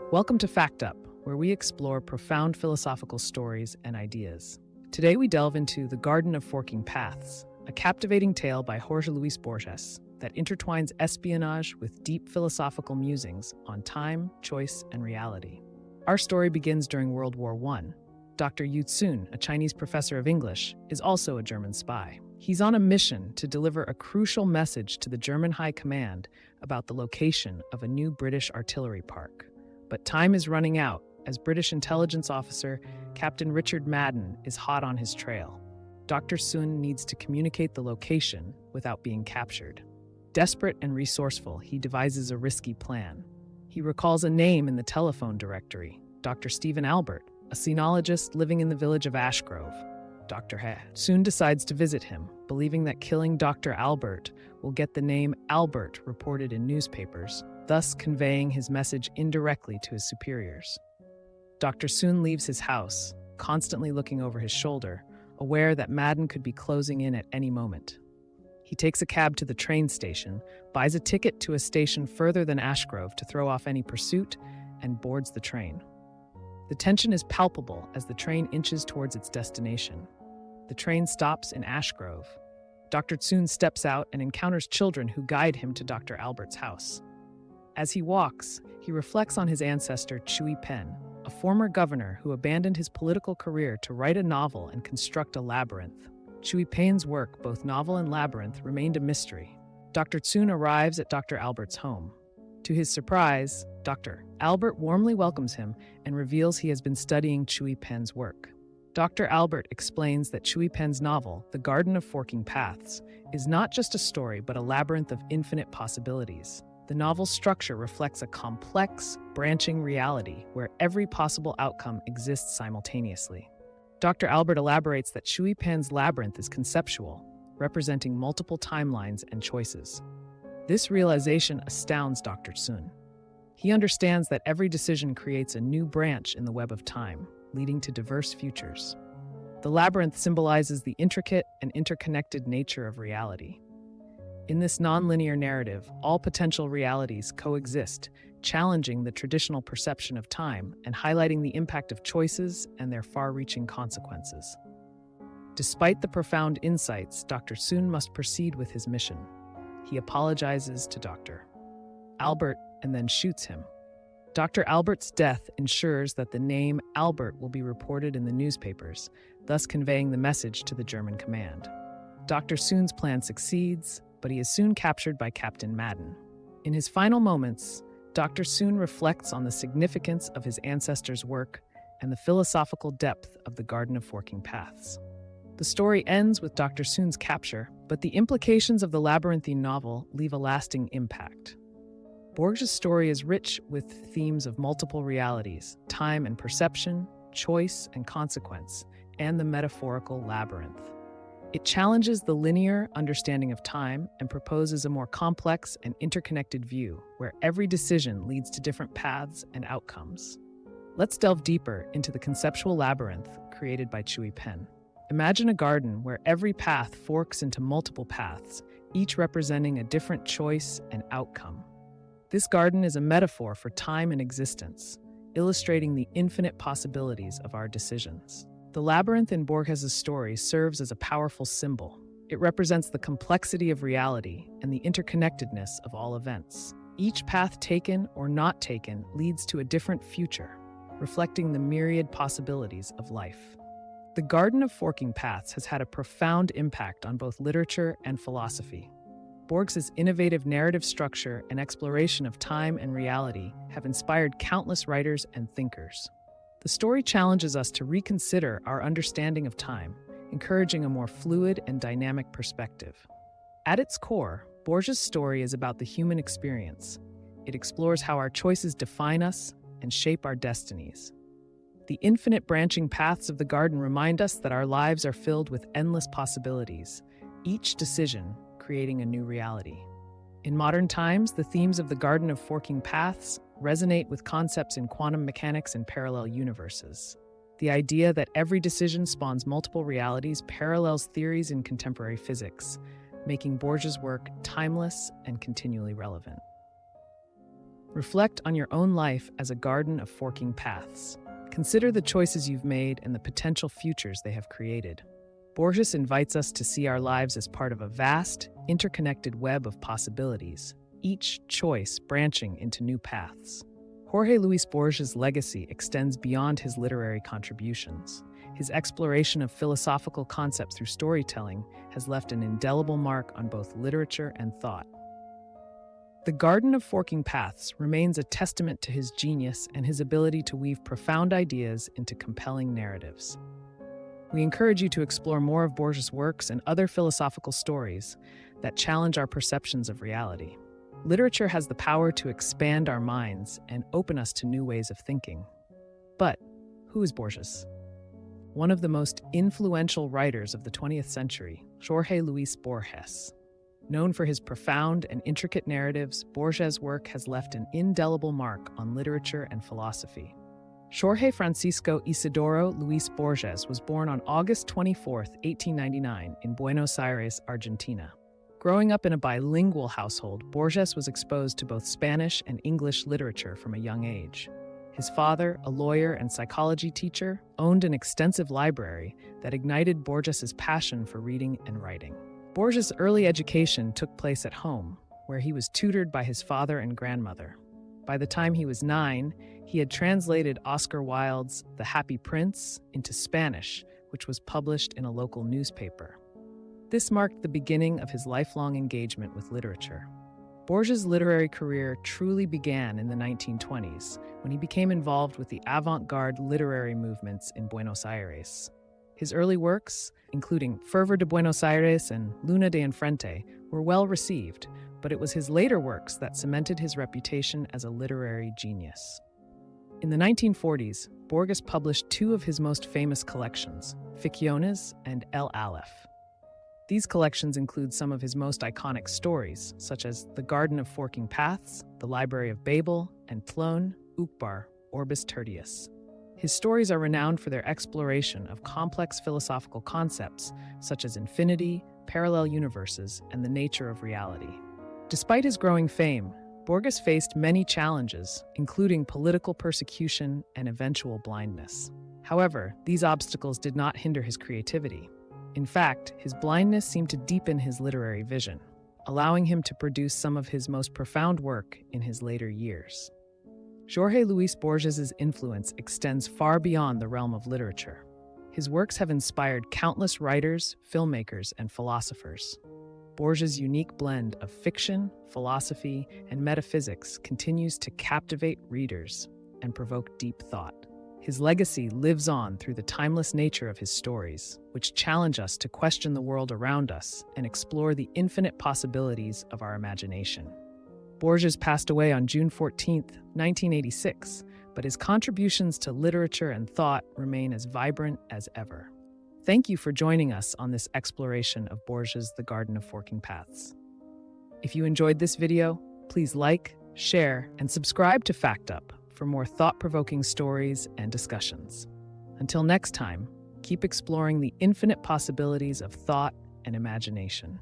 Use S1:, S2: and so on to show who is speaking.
S1: Welcome to FactUp, where we explore profound philosophical stories and ideas. Today we delve into The Garden of Forking Paths, a captivating tale by Jorge Luis Borges that intertwines espionage with deep philosophical musings on time, choice, and reality. Our story begins during World War I. Dr. Yu Tsun, a Chinese professor of English, is also a German spy. He's on a mission to deliver a crucial message to the German High Command about the location of a new British artillery park. But time is running out as British intelligence officer Captain Richard Madden is hot on his trail. Dr. Sun needs to communicate the location without being captured. Desperate and resourceful, he devises a risky plan. He recalls a name in the telephone directory, Dr. Stephen Albert, a sinologist living in the village of Ashgrove. Dr. He soon decides to visit him, believing that killing Dr. Albert will get the name Albert reported in newspapers, thus conveying his message indirectly to his superiors. Dr. Sun leaves his house, constantly looking over his shoulder, aware that Madden could be closing in at any moment. He takes a cab to the train station, buys a ticket to a station further than Ashgrove to throw off any pursuit, and boards the train. The tension is palpable as the train inches towards its destination. The train stops in Ashgrove. Dr. Tsun steps out and encounters children who guide him to Dr. Albert's house. As he walks, he reflects on his ancestor Chui Pen, a former governor who abandoned his political career to write a novel and construct a labyrinth. Chui Pen's work, both novel and labyrinth, remained a mystery. Dr. Tsun arrives at Dr. Albert's home. To his surprise, Dr. Albert warmly welcomes him and reveals he has been studying Chui Pen's work. Dr. Albert explains that Chui Pen's novel, The Garden of Forking Paths, is not just a story but a labyrinth of infinite possibilities. The novel's structure reflects a complex, branching reality where every possible outcome exists simultaneously. Dr. Albert elaborates that Chui Pen's labyrinth is conceptual, representing multiple timelines and choices. This realization astounds Dr. Sun. He understands that every decision creates a new branch in the web of time, leading to diverse futures. The labyrinth symbolizes the intricate and interconnected nature of reality. In this nonlinear narrative, all potential realities coexist, challenging the traditional perception of time and highlighting the impact of choices and their far-reaching consequences. Despite the profound insights, Dr. Sun must proceed with his mission. He apologizes to Dr. Albert and then shoots him. Dr. Albert's death ensures that the name Albert will be reported in the newspapers, thus conveying the message to the German command. Dr. Sun's plan succeeds, but he is soon captured by Captain Madden. In his final moments, Dr. Sun reflects on the significance of his ancestors' work and the philosophical depth of the Garden of Forking Paths. The story ends with Dr. Sun's capture, but the implications of the labyrinthine novel leave a lasting impact. Borges' story is rich with themes of multiple realities, time and perception, choice and consequence, and the metaphorical labyrinth. It challenges the linear understanding of time and proposes a more complex and interconnected view, where every decision leads to different paths and outcomes. Let's delve deeper into the conceptual labyrinth created by Chui Pen. Imagine a garden where every path forks into multiple paths, each representing a different choice and outcome. This garden is a metaphor for time and existence, illustrating the infinite possibilities of our decisions. The labyrinth in Borges' story serves as a powerful symbol. It represents the complexity of reality and the interconnectedness of all events. Each path taken or not taken leads to a different future, reflecting the myriad possibilities of life. The Garden of Forking Paths has had a profound impact on both literature and philosophy. Borges' innovative narrative structure and exploration of time and reality have inspired countless writers and thinkers. The story challenges us to reconsider our understanding of time, encouraging a more fluid and dynamic perspective. At its core, Borges' story is about the human experience. It explores how our choices define us and shape our destinies. The infinite branching paths of the garden remind us that our lives are filled with endless possibilities, each decision creating a new reality. In modern times, the themes of the Garden of Forking Paths resonate with concepts in quantum mechanics and parallel universes. The idea that every decision spawns multiple realities parallels theories in contemporary physics, making Borges' work timeless and continually relevant. Reflect on your own life as a garden of forking paths. Consider the choices you've made and the potential futures they have created. Borges invites us to see our lives as part of a vast, interconnected web of possibilities, each choice branching into new paths. Jorge Luis Borges' legacy extends beyond his literary contributions. His exploration of philosophical concepts through storytelling has left an indelible mark on both literature and thought. The Garden of Forking Paths remains a testament to his genius and his ability to weave profound ideas into compelling narratives. We encourage you to explore more of Borges' works and other philosophical stories that challenge our perceptions of reality. Literature has the power to expand our minds and open us to new ways of thinking. But who is Borges? One of the most influential writers of the 20th century, Jorge Luis Borges. Known for his profound and intricate narratives, Borges' work has left an indelible mark on literature and philosophy. Jorge Francisco Isidoro Luis Borges was born on August 24, 1899, in Buenos Aires, Argentina. Growing up in a bilingual household, Borges was exposed to both Spanish and English literature from a young age. His father, a lawyer and psychology teacher, owned an extensive library that ignited Borges' passion for reading and writing. Borges' early education took place at home, where he was tutored by his father and grandmother. By the time he was 9, he had translated Oscar Wilde's The Happy Prince into Spanish, which was published in a local newspaper. This marked the beginning of his lifelong engagement with literature. Borges' literary career truly began in the 1920s, when he became involved with the avant-garde literary movements in Buenos Aires. His early works, including Fervor de Buenos Aires and Luna de Enfrente, were well received, but it was his later works that cemented his reputation as a literary genius. In the 1940s, Borges published 2 of his most famous collections, Ficciones and El Aleph. These collections include some of his most iconic stories, such as The Garden of Forking Paths, The Library of Babel, and Tlön Uqbar, Orbis Tertius. His stories are renowned for their exploration of complex philosophical concepts, such as infinity, parallel universes, and the nature of reality. Despite his growing fame, Borges faced many challenges, including political persecution and eventual blindness. However, these obstacles did not hinder his creativity. In fact, his blindness seemed to deepen his literary vision, allowing him to produce some of his most profound work in his later years. Jorge Luis Borges' influence extends far beyond the realm of literature. His works have inspired countless writers, filmmakers, and philosophers. Borges' unique blend of fiction, philosophy, and metaphysics continues to captivate readers and provoke deep thought. His legacy lives on through the timeless nature of his stories, which challenge us to question the world around us and explore the infinite possibilities of our imagination. Borges passed away on June 14, 1986, but his contributions to literature and thought remain as vibrant as ever. Thank you for joining us on this exploration of Borges' The Garden of Forking Paths. If you enjoyed this video, please like, share, and subscribe to FactUp for more thought-provoking stories and discussions. Until next time, keep exploring the infinite possibilities of thought and imagination.